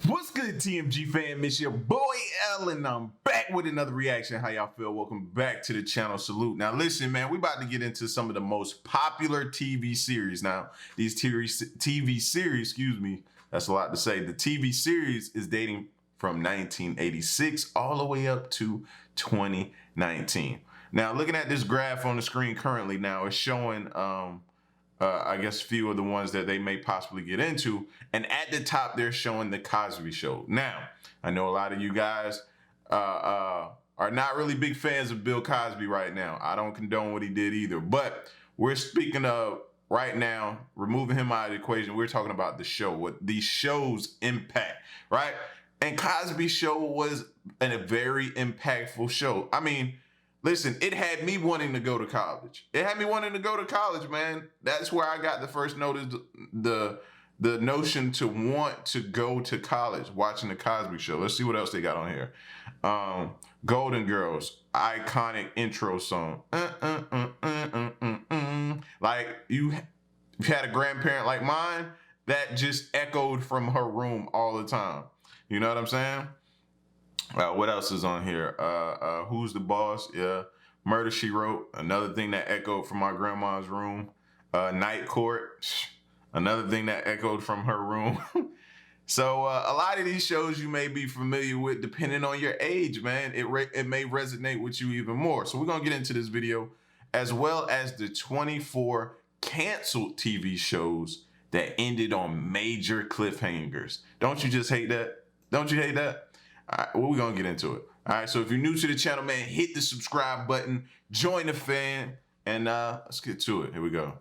What's good, TMG fam? It's your boy L, and I'm back with another reaction. How y'all feel? Welcome back to the channel. Salute. Now, listen, man, we about to get into some of the most popular TV series. Now, these TV series, excuse me, that's a lot to say. The TV series is dating from 1986 all the way up to 2019. Now, looking at this graph on the screen currently now, it's showing I guess few of the ones that they may possibly get into. And at the top, they're showing The Cosby Show. Now, I know a lot of you guys are not really big fans of Bill Cosby right now. I don't condone what he did either. But we're speaking of right now, removing him out of the equation. We're talking about the show, what the show's impact, right? And Cosby Show was a very impactful show. I mean, listen, it had me wanting to go to college. It had me wanting to go to college, man. That's where I got the first notice, the notion to want to go to college, watching the Cosby Show. Let's see what else they got on here. Golden Girls, iconic intro song. Like, you had a grandparent like mine, that just echoed from her room all the time. You know what I'm saying? What else is on here? Who's the Boss? Yeah. Murder, She Wrote. Another thing that echoed from my grandma's room. Night Court. Another thing that echoed from her room. So a lot of these shows you may be familiar with depending on your age, man. It may resonate with you even more. So we're going to get into this video, as well as the 24 canceled TV shows that ended on major cliffhangers. Don't you just hate that? Don't you hate that? All right, well, we're going to get into it. All right, so if you're new to the channel, man, hit the subscribe button, join the fan, and let's get to it. Here we go.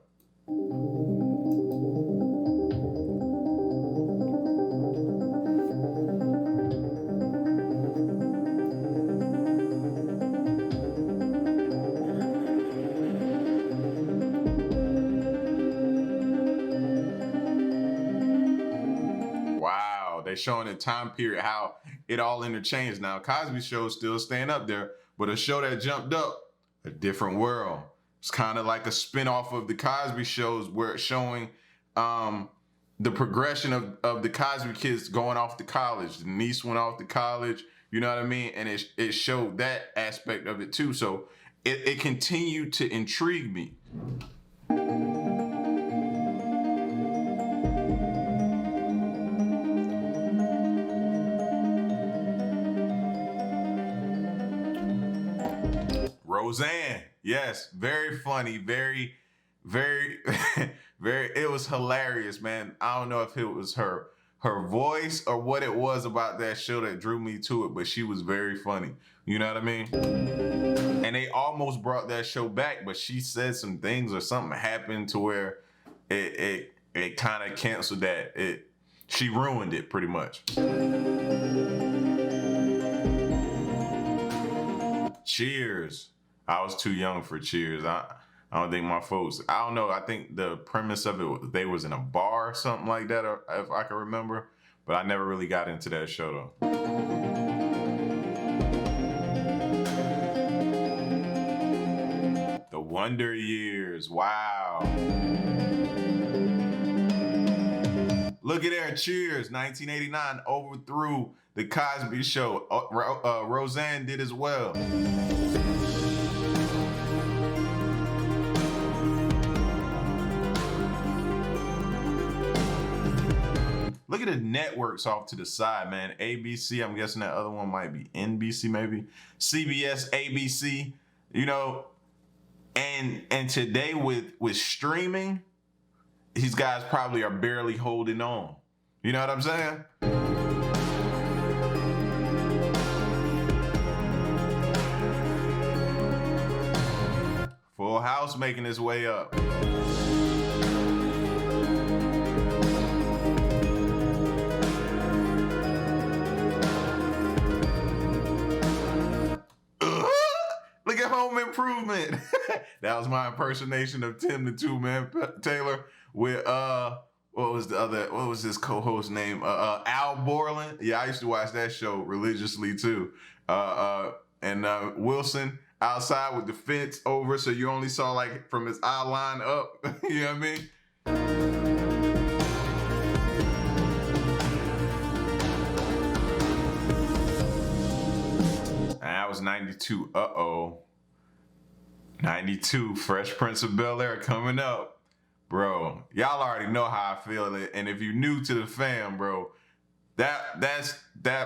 Wow, they're showing the time period, how it all interchanged. Now, Cosby Show is still staying up there, but a show that jumped up, A Different World. It's kind of like a spinoff of the Cosby Shows, where it's showing the progression of the Cosby kids going off to college. The niece went off to college, you know what I mean? And it showed that aspect of it too. So it continued to intrigue me. Roseanne, yes, very funny, very, it was hilarious, man. I don't know if it was her voice or what it was about that show that drew me to it, but she was very funny. You know what I mean? And they almost brought that show back, but she said some things or something happened to where it kind of canceled that. She ruined it pretty much. Cheers. I was too young for Cheers. I don't think my folks, I don't know. I think the premise of it, they was in a bar or something like that, or if I can remember, but I never really got into that show though. The Wonder Years, wow. Look at there, Cheers, 1989 overthrew The Cosby Show. Roseanne did as well. Look at the networks off to the side, man. ABC, I'm guessing that other one might be NBC, maybe. CBS, ABC, you know. And today with streaming, these guys probably are barely holding on. You know what I'm saying? Full House making its way up. Look at Home Improvement. That was my impersonation of Tim the Two-Man Taylor with what was his co-host name? Al Borland. Yeah, I used to watch that show religiously too. And Wilson outside with the fence over, so you only saw like from his eye line up. You know what I mean? was 92. Uh-oh. 92, Fresh Prince of Bel-Air coming up. Bro, y'all already know how I feel. And if you're new to the fam, bro, that's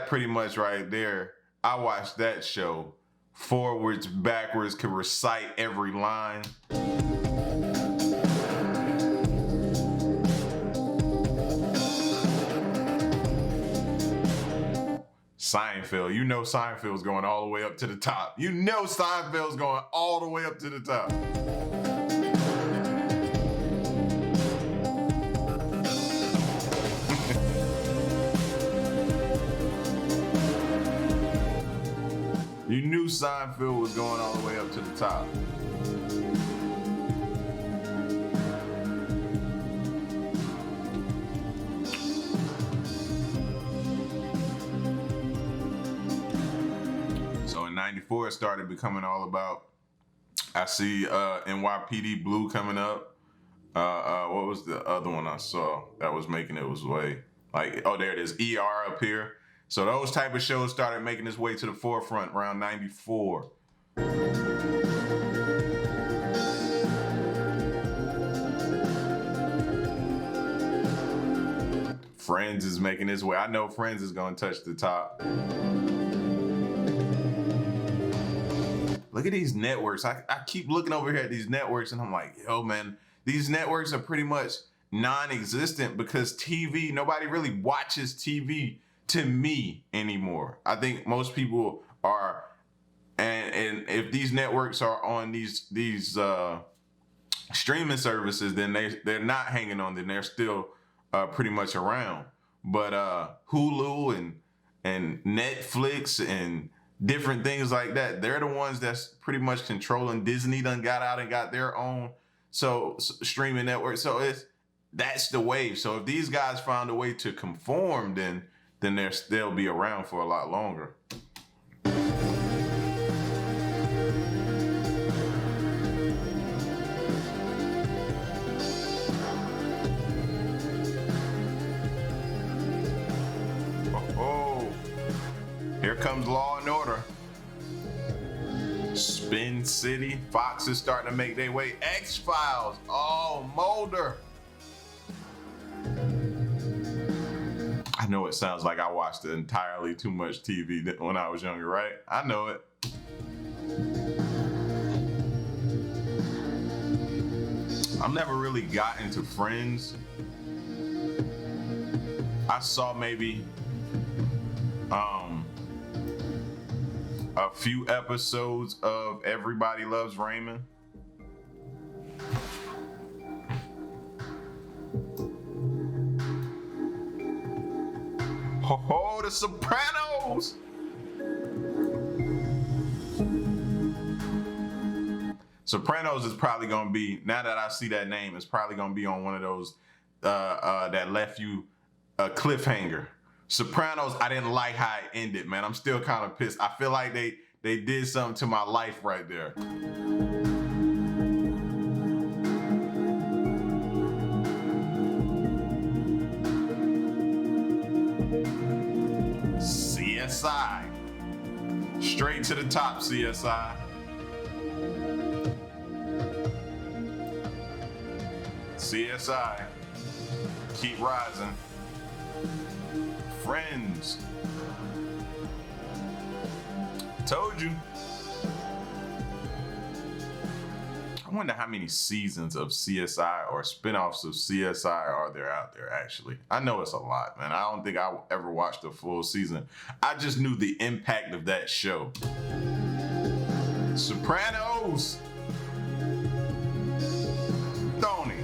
pretty much right there. I watched that show forwards, backwards, could recite every line. Seinfeld, you know Seinfeld's going all the way up to the top. You know Seinfeld's going all the way up to the top. You knew Seinfeld was going all the way up to the top. So in 94, it started becoming all about, I see NYPD Blue coming up. What was the other one I saw that was making its way? Like, oh, there it is, ER up here. So those type of shows started making its way to the forefront around 94. Friends is making its way. I know Friends is gonna touch the top. Look at these networks. I keep looking over here at these networks and I'm like, yo, man, these networks are pretty much non-existent because TV, nobody really watches TV to me anymore. I think most people are, and if these networks are on these streaming services, then they're not hanging on, then they're still pretty much around. But Hulu and Netflix and different things like that, they're the ones that's pretty much controlling. Disney done got out and got their own streaming network. So that's the wave. So if these guys found a way to conform, then they'll be around for a lot longer. Oh, here comes Law and Order. Spin City. Fox is starting to make their way. X-Files. Oh, Mulder. I know it sounds like I watched entirely too much TV when I was younger, right? I know it. I've never really got into Friends. I saw maybe a few episodes of Everybody Loves Raymond. Oh, The Sopranos! Sopranos is probably gonna be, now that I see that name, it's probably gonna be on one of those that left you a cliffhanger. Sopranos, I didn't like how it ended, man. I'm still kind of pissed. I feel like they did something to my life right there. CSI. Straight to the top, CSI. CSI. Keep rising. Friends. Told you. I wonder how many seasons of CSI or spinoffs of CSI are there out there, actually. I know it's a lot, man. I don't think I ever watched a full season. I just knew the impact of that show. Sopranos. Tony.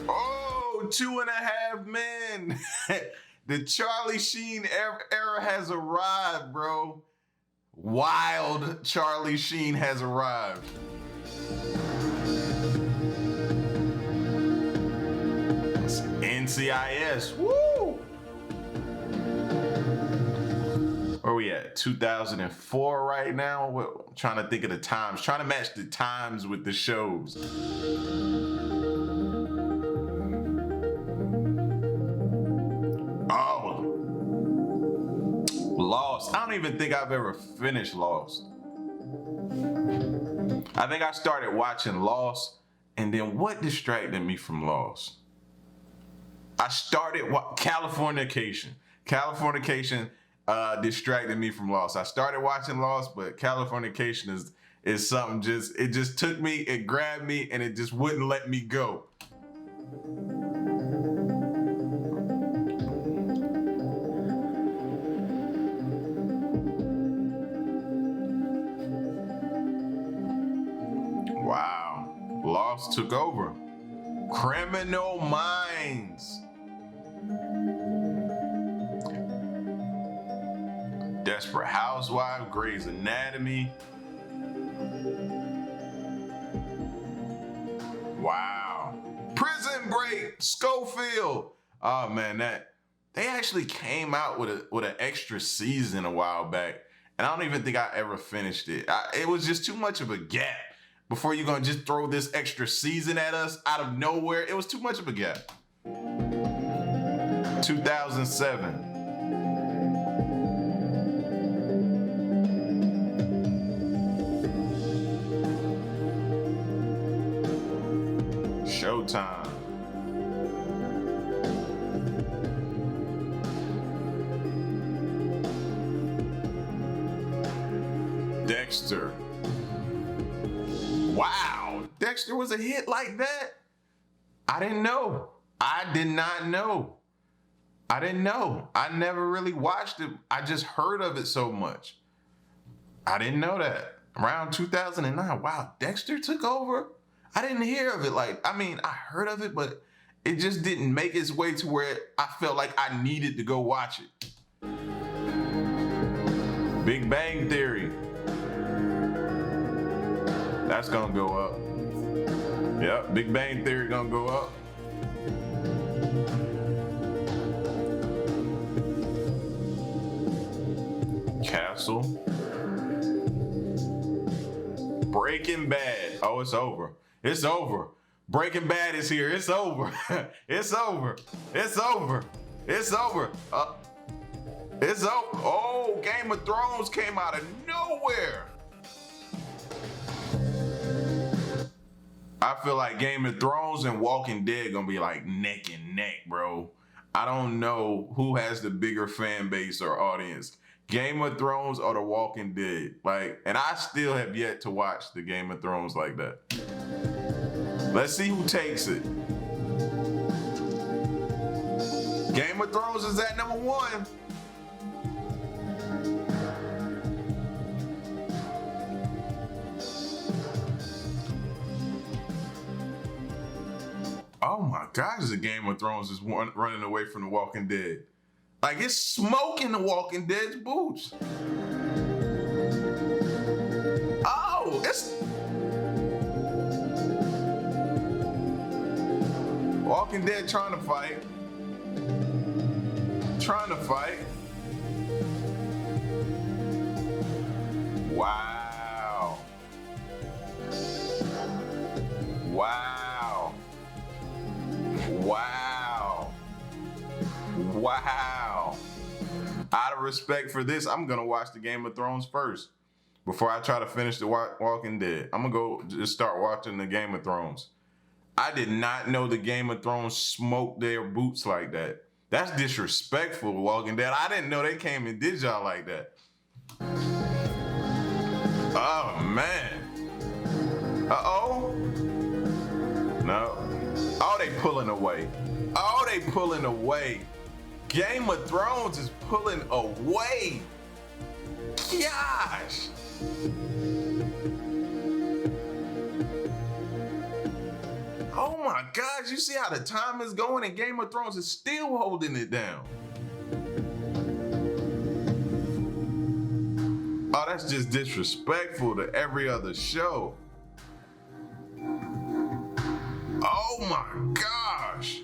Oh, 2.5 Men. The Charlie Sheen era has arrived, bro. Wild Charlie Sheen has arrived. NCIS. Woo! Where we at? 2004 right now? I'm trying to think of the times. Trying to match the times with the shows. Oh. Lost. I don't even think I've ever finished Lost. I think I started watching Lost, and then what distracted me from Lost? I started Californication. Californication distracted me from Lost. I started watching Lost, but Californication is something it just took me, it grabbed me, and it just wouldn't let me go. Wow. Lost took over. Criminal Minds. Desperate Housewives, Grey's Anatomy. Wow. Prison Break, Schofield. Oh man, they actually came out with an extra season a while back, and I don't even think I ever finished it. It was just too much of a gap before you're gonna just throw this extra season at us out of nowhere. It was too much of a gap. 2007. Showtime. Dexter. Wow, Dexter was a hit like that? I didn't know. I did not know. I didn't know. I never really watched it. I just heard of it so much. I didn't know that. Around 2009, wow, Dexter took over? I didn't hear of it. I heard of it, but it just didn't make its way to where I felt like I needed to go watch it. Big Bang Theory. That's gonna go up. Yep, Big Bang Theory gonna go up. Castle. Breaking Bad. Oh, it's over. It's over. Breaking Bad is here. It's over. It's over. It's over. It's over. It's over. Oh, Game of Thrones came out of nowhere. I feel like Game of Thrones and Walking Dead gonna be like neck and neck, bro. I don't know who has the bigger fan base or audience. Game of Thrones or The Walking Dead. And I still have yet to watch the Game of Thrones like that. Let's see who takes it. Game of Thrones is at number 1. Oh my gosh, the Game of Thrones is running away from The Walking Dead. It's smoking The Walking Dead's boots. Oh, it's Walking Dead trying to fight. Wow. Wow. Wow. Wow. Out of respect for this, I'm gonna watch the Game of Thrones first before I try to finish the Walking Dead. I'm gonna go just start watching the Game of Thrones. I did not know the Game of Thrones smoked their boots like that. That's disrespectful, Walking Dead. I didn't know they came and did y'all like that. Oh, man. Uh-oh. No. Oh, they pulling away. Oh, they pulling away. Game of Thrones is pulling away. Gosh. Oh my gosh, you see how the time is going and Game of Thrones is still holding it down. Oh, that's just disrespectful to every other show. Oh my gosh.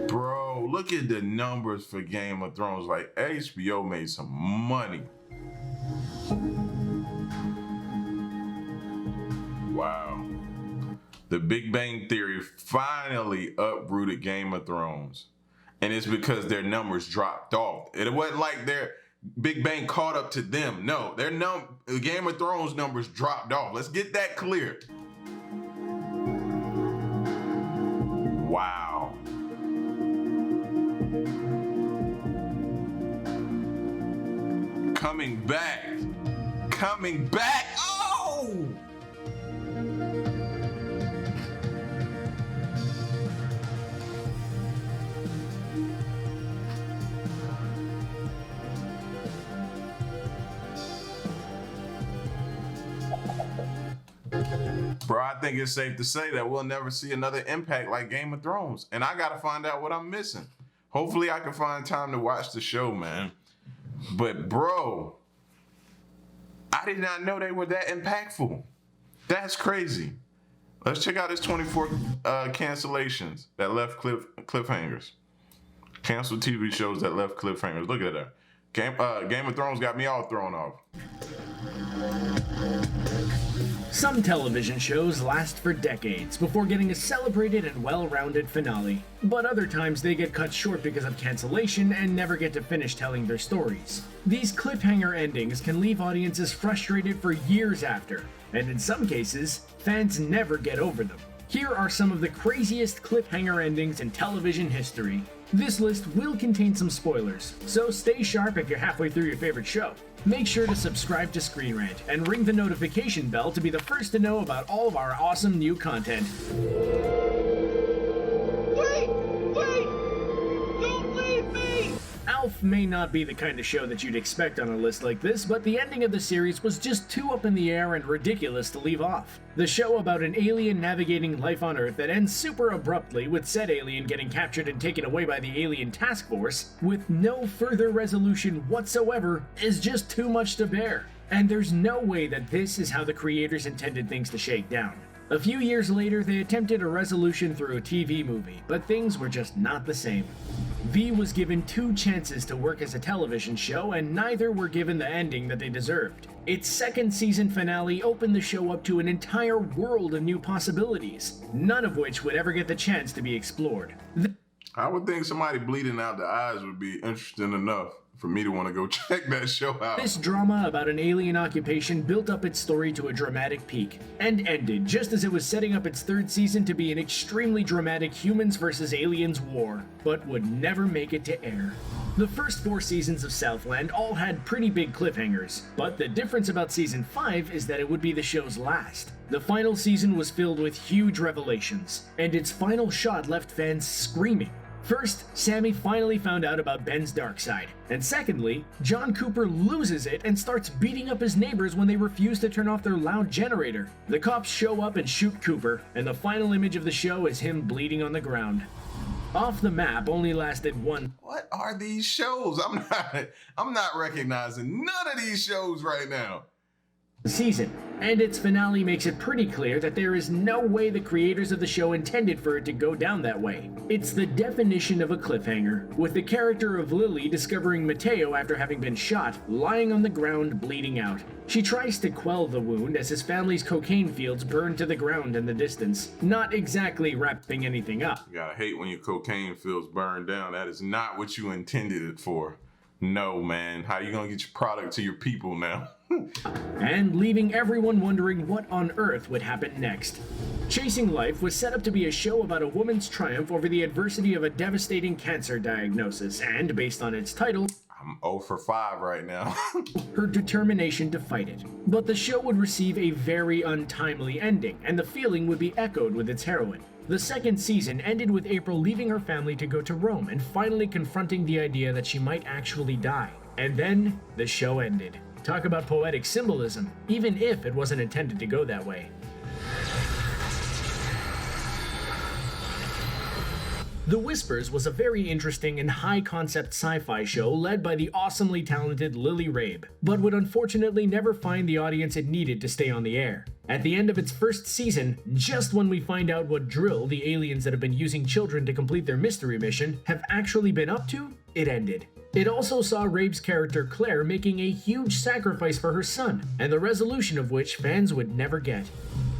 Bro, look at the numbers for Game of Thrones. Like, HBO made some money. Wow. The Big Bang Theory finally uprooted Game of Thrones. And it's because their numbers dropped off. It wasn't like their Big Bang caught up to them. No, their Game of Thrones numbers dropped off. Let's get that clear. Wow. Coming back. Coming back. Oh! Bro, I think it's safe to say that we'll never see another impact like Game of Thrones. And I gotta find out what I'm missing. Hopefully I can find time to watch the show, man. But bro, I did not know they were that impactful. That's crazy. Let's check out his 24 cancellations that left cliffhangers. Canceled TV shows that left cliffhangers. Look at that. Game of Thrones got me all thrown off. Some television shows last for decades before getting a celebrated and well-rounded finale, but other times they get cut short because of cancellation and never get to finish telling their stories. These cliffhanger endings can leave audiences frustrated for years after, and in some cases, fans never get over them. Here are some of the craziest cliffhanger endings in television history. This list will contain some spoilers, so stay sharp if you're halfway through your favorite show. Make sure to subscribe to Screen Rant and ring the notification bell to be the first to know about all of our awesome new content. Wait! Don't leave me! ALF may not be the kind of show that you'd expect on a list like this, but the ending of the series was just too up in the air and ridiculous to leave off. The show about an alien navigating life on Earth that ends super abruptly with said alien getting captured and taken away by the alien task force, with no further resolution whatsoever, is just too much to bear. And there's no way that this is how the creators intended things to shake down. A few years later, they attempted a resolution through a TV movie, but things were just not the same. V was given 2 chances to work as a television show, and neither were given the ending that they deserved. Its second season finale opened the show up to an entire world of new possibilities, none of which would ever get the chance to be explored. I would think somebody bleeding out the eyes would be interesting enough for me to want to go check that show out. This drama about an alien occupation built up its story to a dramatic peak, and ended just as it was setting up its 3rd season to be an extremely dramatic humans versus aliens war, but would never make it to air. The first 4 seasons of Southland all had pretty big cliffhangers, but the difference about season 5 is that it would be the show's last. The final season was filled with huge revelations, and its final shot left fans screaming. First, Sammy finally found out about Ben's dark side, and secondly, John Cooper loses it and starts beating up his neighbors when they refuse to turn off their loud generator. The cops show up and shoot Cooper, and the final image of the show is him bleeding on the ground. Off the Map only lasted one. What are these shows? I'm not recognizing none of these shows right now. Season, and its finale makes it pretty clear that there is no way the creators of the show intended for it to go down that way. It's the definition of a cliffhanger, with the character of Lily discovering Mateo after having been shot, lying on the ground bleeding out. She tries to quell the wound as his family's cocaine fields burn to the ground in the distance, not exactly wrapping anything up. You gotta hate when your cocaine fields burn down. That is not what you intended it for. No, man. How you gonna get your product to your people now? And leaving everyone wondering what on earth would happen next. Chasing Life was set up to be a show about a woman's triumph over the adversity of a devastating cancer diagnosis, and based on its title, I'm 0 for 5 right now. her determination to fight it. But the show would receive a very untimely ending, and the feeling would be echoed with its heroine. The second season ended with April leaving her family to go to Rome and finally confronting the idea that she might actually die. And then, the show ended. Talk about poetic symbolism, even if it wasn't intended to go that way. The Whispers was a very interesting and high-concept sci-fi show led by the awesomely talented Lily Rabe, but would unfortunately never find the audience it needed to stay on the air. At the end of its first season, just when we find out what drill the aliens that have been using children to complete their mystery mission have actually been up to, it ended. It also saw Rabe's character Claire making a huge sacrifice for her son, and the resolution of which fans would never get.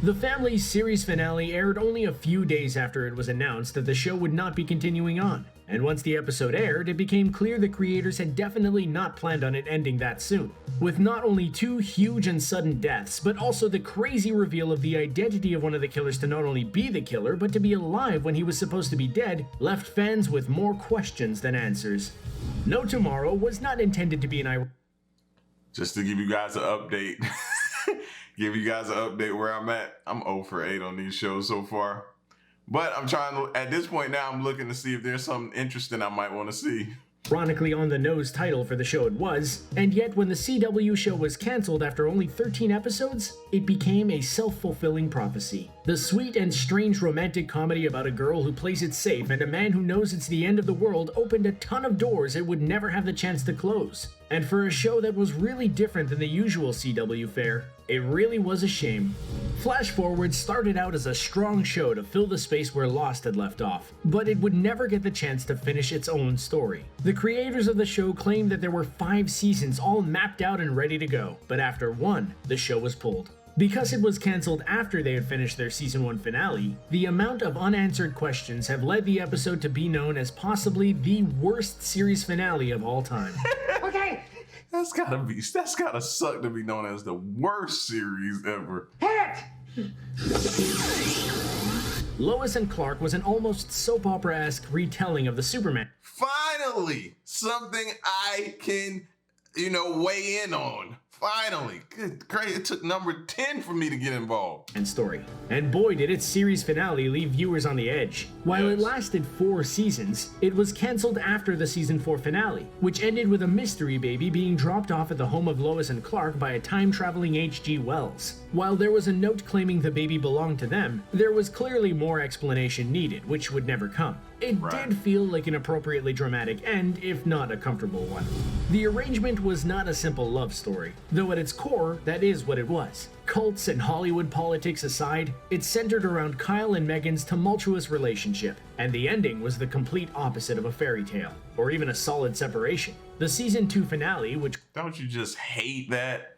The family's series finale aired only a few days after it was announced that the show would not be continuing on, and once the episode aired, it became clear the creators had definitely not planned on it ending that soon. With not only 2 huge and sudden deaths, but also the crazy reveal of the identity of one of the killers to not only be the killer, but to be alive when he was supposed to be dead, left fans with more questions than answers. No Tomorrow was not intended to be an Just to give you guys an update, where I'm at. I'm 0 for 8 on these shows so far. But I'm trying to, at this point now, I'm looking to see if there's something interesting I might want to see. Ironically on-the-nose title for the show it was, and yet when the CW show was cancelled after only 13 episodes, it became a self-fulfilling prophecy. The sweet and strange romantic comedy about a girl who plays it safe and a man who knows it's the end of the world opened a ton of doors it would never have the chance to close. And for a show that was really different than the usual CW fare, it really was a shame. Flash Forward started out as a strong show to fill the space where Lost had left off, but it would never get the chance to finish its own story. The creators of the show claimed that there were 5 seasons all mapped out and ready to go, but after 1, the show was pulled. Because it was cancelled after they had finished their season 1 finale, the amount of unanswered questions have led the episode to be known as possibly the worst series finale of all time. Okay. That's gotta suck to be known as the worst series ever. Hit! Lois and Clark was an almost soap opera-esque retelling of the Superman Finally, something I can, weigh in on. Finally. Good, great. It took number 10 for me to get involved. and story. And boy did its series finale leave viewers on the edge. While it lasted 4 seasons, it was cancelled after the season 4 finale, which ended with a mystery baby being dropped off at the home of Lois and Clark by a time-traveling H.G. Wells. While there was a note claiming the baby belonged to them, there was clearly more explanation needed, which would never come. It did feel like an appropriately dramatic end, if not a comfortable one. The arrangement was not a simple love story, though at its core, that is what it was. Cults and Hollywood politics aside, it centered around Kyle and Megan's tumultuous relationship, and the ending was the complete opposite of a fairy tale, or even a solid separation. The season 2 finale, which Don't you just hate that?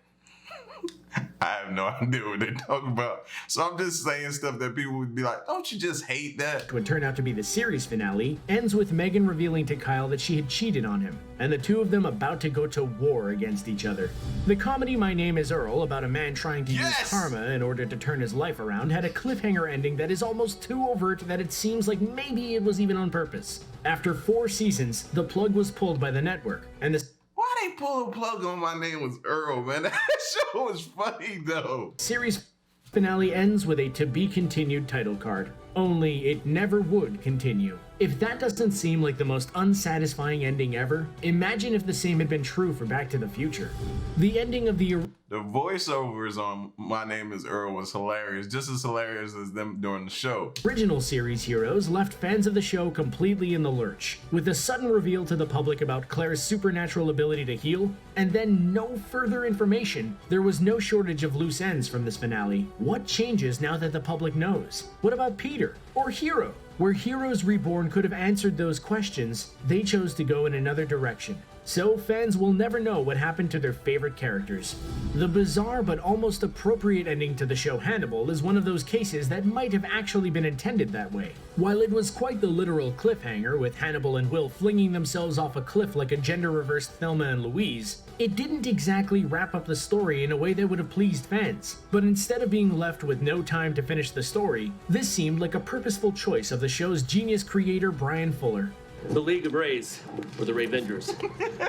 I have no idea what they're talking about. So I'm just saying stuff that people would be like, don't you just hate that? would turn out to be the series finale, ends with Megan revealing to Kyle that she had cheated on him, and the two of them about to go to war against each other. The comedy My Name is Earl, about a man trying to use karma in order to turn his life around, had a cliffhanger ending that is almost too overt that it seems like maybe it was even on purpose. After 4 seasons, the plug was pulled by the network, and the Why they pull a plug on My Name was Earl, man? That show was funny, though. series finale ends with a to-be-continued title card. Only it never would continue. If that doesn't seem like the most unsatisfying ending ever, imagine if the same had been true for Back to the Future. The ending of the The voiceovers on My Name is Earl was hilarious, just as hilarious as them during the show. original series heroes left fans of the show completely in the lurch, with the sudden reveal to the public about Claire's supernatural ability to heal, and then no further information. There was no shortage of loose ends from this finale. What changes now that the public knows? What about Peter? Or Hero? Where Heroes Reborn could have answered those questions, they chose to go in another direction. So fans will never know what happened to their favorite characters. The bizarre but almost appropriate ending to the show Hannibal is one of those cases that might have actually been intended that way. While it was quite the literal cliffhanger, with Hannibal and Will flinging themselves off a cliff like a gender-reversed Thelma and Louise, it didn't exactly wrap up the story in a way that would have pleased fans. But instead of being left with no time to finish the story, this seemed like a purposeful choice of the show's genius creator Brian Fuller. The League of Rays, or the Ravengers.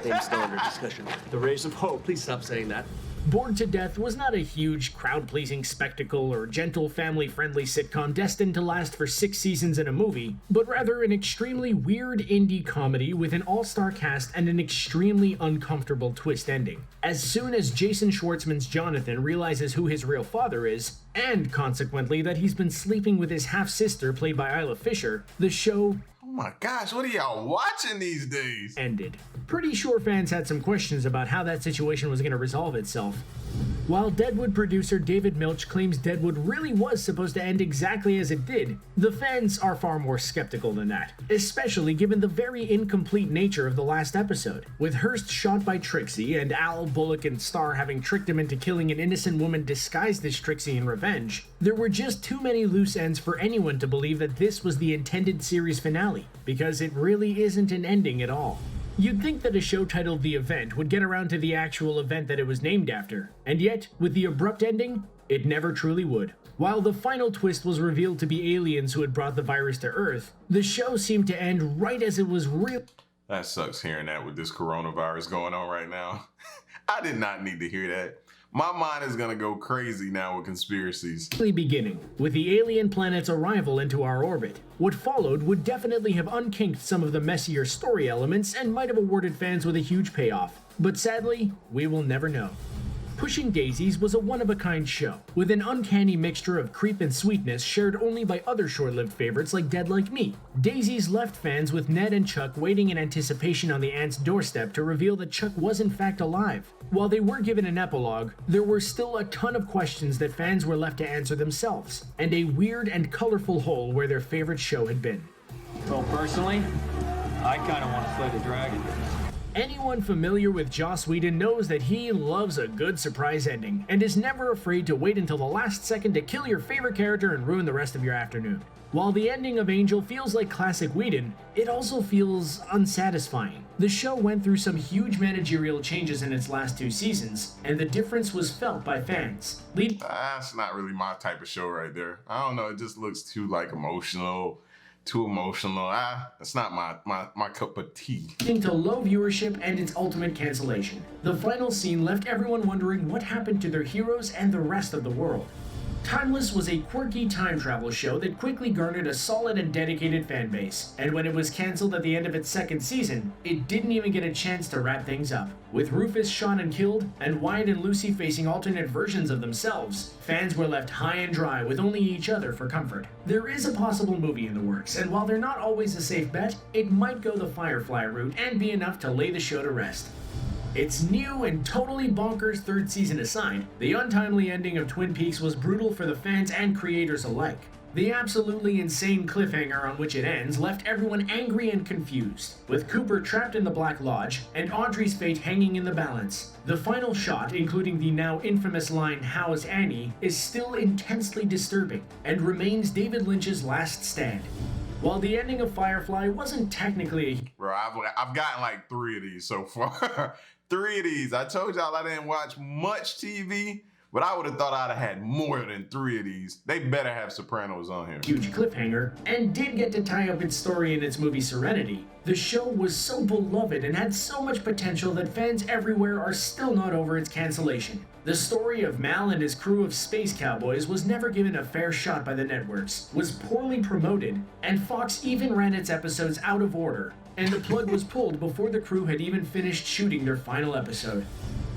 Name's still under discussion. The Rays of Hope, please stop saying that. Bored to Death was not a huge, crowd-pleasing spectacle or gentle, family-friendly sitcom destined to last for 6 seasons and a movie, but rather an extremely weird indie comedy with an all-star cast and an extremely uncomfortable twist ending. As soon as Jason Schwartzman's Jonathan realizes who his real father is, and consequently that he's been sleeping with his half-sister played by Isla Fisher, the show Oh my gosh, what are y'all watching these days? Ended. Pretty sure fans had some questions about how that situation was going to resolve itself. While Deadwood producer David Milch claims Deadwood really was supposed to end exactly as it did, the fans are far more skeptical than that, especially given the very incomplete nature of the last episode. With Hearst shot by Trixie and Al, Bullock, and Starr having tricked him into killing an innocent woman disguised as Trixie in revenge, there were just too many loose ends for anyone to believe that this was the intended series finale, because it really isn't an ending at all. You'd think that a show titled The Event would get around to the actual event that it was named after, and yet, with the abrupt ending, it never truly would. While the final twist was revealed to be aliens who had brought the virus to Earth, the show seemed to end right as it was real. That sucks hearing that with this coronavirus going on right now. I did not need to hear that. My mind is gonna go crazy now with conspiracies. Beginning, with the alien planet's arrival into our orbit. What followed would definitely have unkinked some of the messier story elements and might have awarded fans with a huge payoff. But sadly, we will never know. Pushing Daisies was a one-of-a-kind show, with an uncanny mixture of creep and sweetness shared only by other short-lived favorites like Dead Like Me. Daisies left fans with Ned and Chuck waiting in anticipation on the aunt's doorstep to reveal that Chuck was in fact alive. While they were given an epilogue, there were still a ton of questions that fans were left to answer themselves, and a weird and colorful hole where their favorite show had been. Well, personally, I kind of want to slay the dragon. Anyone familiar with Joss Whedon knows that he loves a good surprise ending, and is never afraid to wait until the last second to kill your favorite character and ruin the rest of your afternoon. While the ending of Angel feels like classic Whedon, it also feels unsatisfying. The show went through some huge managerial changes in its last 2 seasons, and the difference was felt by fans. That's not really my type of show right there. I don't know, it just looks too emotional. Too emotional. It's not my cup of tea. Leading to low viewership and its ultimate cancellation. The final scene left everyone wondering what happened to their heroes and the rest of the world. Timeless was a quirky time travel show that quickly garnered a solid and dedicated fan base, and when it was cancelled at the end of its 2nd season, it didn't even get a chance to wrap things up. With Rufus shot and killed, and Wyatt and Lucy facing alternate versions of themselves, fans were left high and dry with only each other for comfort. There is a possible movie in the works, and while they're not always a safe bet, it might go the Firefly route and be enough to lay the show to rest. Its new and totally bonkers 3rd season aside, the untimely ending of Twin Peaks was brutal for the fans and creators alike. The absolutely insane cliffhanger on which it ends left everyone angry and confused, with Cooper trapped in the Black Lodge and Audrey's fate hanging in the balance. The final shot, including the now infamous line, "How's Annie?" is still intensely disturbing, and remains David Lynch's last stand. While the ending of Firefly wasn't technically a... Bro, I've gotten like 3 of these so far. 3 of these. I told y'all I didn't watch much TV, but I would have thought I'd have had more than 3 of these. They better have Sopranos on here. Huge cliffhanger, and did get to tie up its story in its movie Serenity. The show was so beloved and had so much potential that fans everywhere are still not over its cancellation. The story of Mal and his crew of space cowboys was never given a fair shot by the networks, was poorly promoted, and Fox even ran its episodes out of order, and the plug was pulled before the crew had even finished shooting their final episode.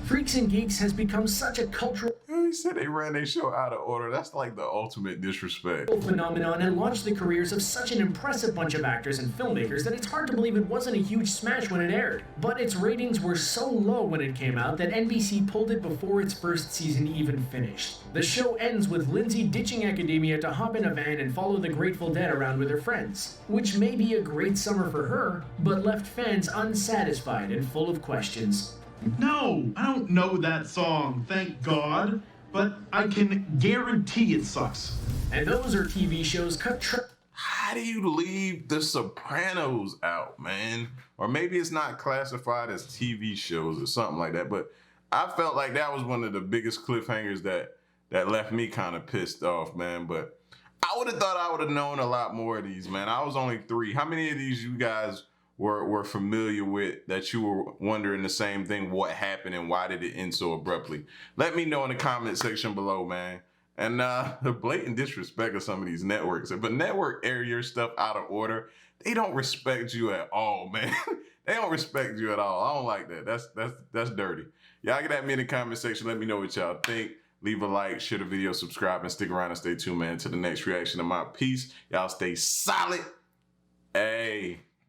Freaks and Geeks has become such a cultural... He said they ran their show out of order. That's like the ultimate disrespect. ...phenomenon and launched the careers of such an impressive bunch of actors and filmmakers that it's hard to believe it wasn't a huge smash when it aired. But its ratings were so low when it came out that NBC pulled it before its 1st season even finished. The show ends with Lindsay ditching academia to hop in a van and follow the Grateful Dead around with her friends, which may be a great summer for her, but left fans unsatisfied and full of questions. No, I don't know that song, thank God, but I can guarantee it sucks. And those are TV shows cut How do you leave The Sopranos out, man? Or maybe it's not classified as TV shows or something like that, but I felt like that was one of the biggest cliffhangers that left me kind of pissed off, man. But I would have thought I would have known a lot more of these, man. I was only 3. How many of these you guys were familiar with that you were wondering the same thing, what happened and why did it end so abruptly? Let me know in the comment section below, man. And the blatant disrespect of some of these networks. If a network air your stuff out of order, they don't respect you at all, man. They don't respect you at all. I don't like that. That's dirty. Y'all get at me in the comment section. Let me know what y'all think. Leave a like, share the video, subscribe, and stick around and stay tuned, man, to the next reaction of my piece. Y'all stay solid. Hey.